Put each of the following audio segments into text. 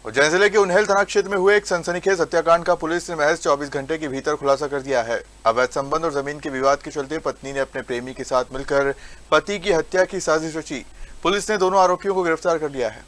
उज्जैन जिले के उन्हेल थाना क्षेत्र में हुए एक सनसनीखेज हत्याकांड का पुलिस ने महज 24 घंटे के भीतर खुलासा कर दिया है। अवैध संबंध और जमीन के विवाद के चलते पत्नी ने अपने प्रेमी के साथ मिलकर पति की हत्या की साजिश रची। पुलिस ने दोनों आरोपियों को गिरफ्तार कर लिया है।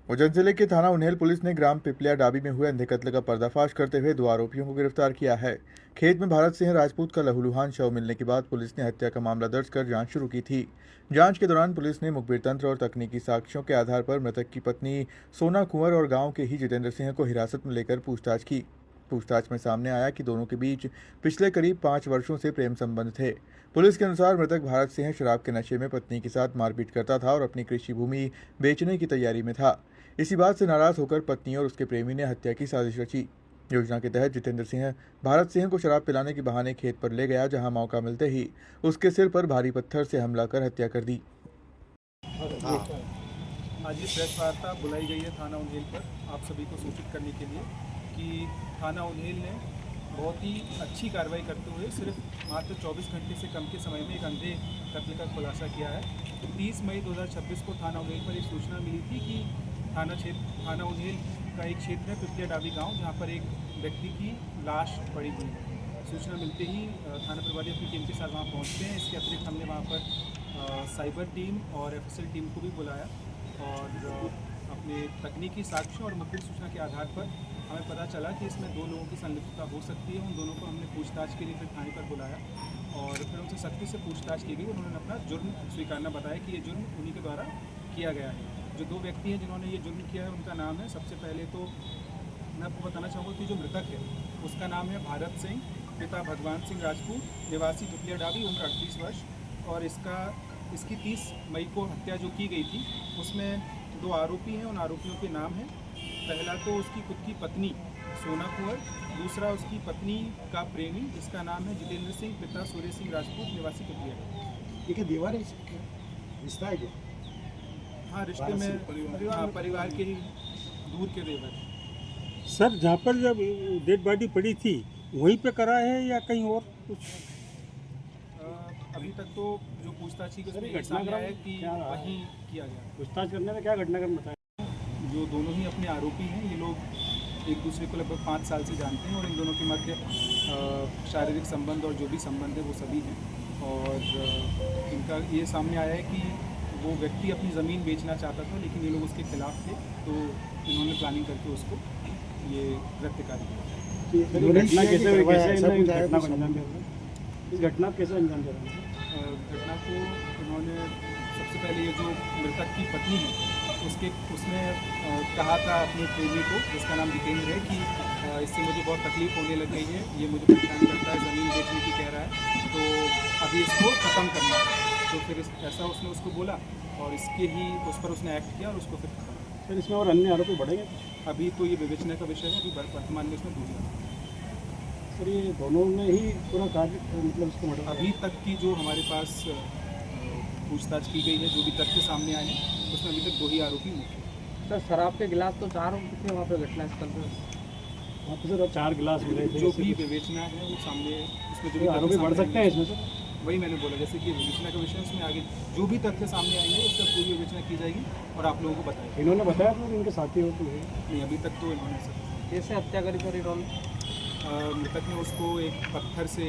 उज्जैन जिले के थाना उन्हेल पुलिस ने ग्राम पिपलिया डाबी में हुए अंधे कत्ल का पर्दाफाश करते हुए 2 आरोपियों को गिरफ्तार किया है। खेत में भारत सिंह राजपूत का लहूलुहान शव मिलने के बाद पुलिस ने हत्या का मामला दर्ज कर जांच शुरू की थी। जांच के दौरान पुलिस ने मुखबिर तंत्र और तकनीकी साक्ष्यों के आधार पर मृतक की पत्नी सोना कुंवर और गांव के ही जितेंद्र सिंह को हिरासत में लेकर पूछताछ की। पूछताछ में सामने आया कि दोनों के बीच पिछले करीब 5 वर्षों से प्रेम संबंध थे। पुलिस के अनुसार मृतक भारत सिंह शराब के नशे में पत्नी के साथ मारपीट करता था और अपनी कृषि भूमि बेचने की तैयारी में था। इसी बात से नाराज होकर पत्नी और उसके प्रेमी ने हत्या की साजिश रची। योजना के तहत जितेंद्र सिंह भारत सिंह को शराब पिलाने के बहाने खेत पर ले गया, जहां मौका मिलते ही उसके सिर पर भारी पत्थर से हमला कर हत्या कर दी। आज ये प्रेस वार्ता बुलाई गई है थाना उन्हेल पर आप सभी को सूचित करने के लिए कि थाना उन्हेल ने बहुत ही अच्छी कार्रवाई करते हुए सिर्फ मात्र 24 घंटे से कम के समय में एक अंधे कत्ल का खुलासा किया है। 30 मई 2026 को थाना उन्हेल पर एक सूचना मिली थी कि थाना उन्हेल का एक क्षेत्र है पिपलिया डाबी गांव, जहां पर एक व्यक्ति की लाश पड़ी हुई है। सूचना मिलते ही थाना प्रभारी अपनी टीम के साथ वहां पहुंचते हैं। इसके अतिरिक्त हमने वहां पर साइबर टीम और एफएसएल टीम को भी बुलाया और अपने तकनीकी साक्ष्यों और मुखबिर सूचना के आधार पर हमें पता चला कि इसमें 2 लोगों की संलिप्तता हो सकती है। उन दोनों को हमने पूछताछ के लिए फिर थाने पर बुलाया और फिर उनसे सख्ती से पूछताछ की गई। उन्होंने अपना जुर्म स्वीकारना बताया कि ये जुर्म उन्हीं के द्वारा किया गया है। जो 2 व्यक्ति हैं जिन्होंने ये जुर्म किया है उनका नाम है, सबसे पहले तो मैं आपको बताना चाहूँगा कि जो मृतक है उसका नाम है भारत सिंह, पिता भगवान सिंह राजपूत, निवासी पिपलिया डाबी, उम्र 38 वर्ष। और इसकी 30 मई को हत्या जो की गई थी उसमें 2 आरोपी हैं। उन आरोपियों के नाम हैं, पहला तो उसकी खुद की पत्नी सोना कुंवर, दूसरा उसकी पत्नी का प्रेमी जिसका नाम है जितेंद्र सिंह, पिता सूर्य सिंह राजपूत, निवासी पिपलिया। ये क्या दीवार है, रिश्ता है क्या? हाँ, रिश्ते में परिवार के ही दूर के देवर। सर, जहाँ पर जब डेड बॉडी पड़ी थी वहीं पे करा है या कहीं और कुछ? अभी तक तो जो पूछताछ की गई सामने आया कि वहीं किया गया। पूछताछ करने में क्या घटनाक्रम बताया? जो दोनों ही अपने आरोपी हैं, ये लोग एक दूसरे को लगभग 5 साल से जानते हैं और इन दोनों के मध्य शारीरिक संबंध और जो भी संबंध है वो सभी हैं। और इनका ये सामने आया है कि वो व्यक्ति अपनी ज़मीन बेचना चाहता था, लेकिन ये लोग उसके खिलाफ थे, तो इन्होंने प्लानिंग करके उसको ये कृत्य कार्य किया। घटना कैसे इस घटना कैसे अंजाम दे रहा है? घटना को उन्होंने सबसे पहले ये जो मृतक की पत्नी है उसने कहा था अपने प्रेमी को, जिसका नाम जितेंद्र है, कि इससे मुझे बहुत तकलीफ़ होने लग गई है, ये मुझे परेशान करता है, ज़मीन बेचने की कह रहा है, तो अभी इसको ख़त्म करना है। तो फिर ऐसा उसने उसको बोला और उस पर उसने एक्ट किया और उसको फिर खत्म। सर, इसमें और अन्य आरोपी बढ़ेंगे? अभी तो ये विवेचना का विषय है, अभी वर्तमान में इसमें दूसरा। सर, ये दोनों ने ही पूरा कार्य मतलब इसको मर्डर? अभी तक की जो हमारे पास पूछताछ की गई है, जो भी तथ्य सामने आए हैं, उसमें अभी तक 2 ही आरोपी मुख्य। सर, शराब के गिलास तो 4 कितने वहाँ पे घटना स्थल पर? वहाँ पे सर 4 गिलास मिले थे। जो भी विवेचना है वो सामने, उसमें जो भी आरोपी बढ़ सकते हैं इसमें सर? वही मैंने बोला, जैसे कि विवेचना का विषय, उसमें आगे जो भी तथ्य सामने आएंगे उसका पूरी विवेचना की जाएगी और आप लोगों को बताएंगे। इन्होंने बताया तो इनके साथी हो तो नहीं, अभी तक तो इन्होंने सब कैसे हत्या करी सर इन्होंने? मृतक ने उसको एक पत्थर से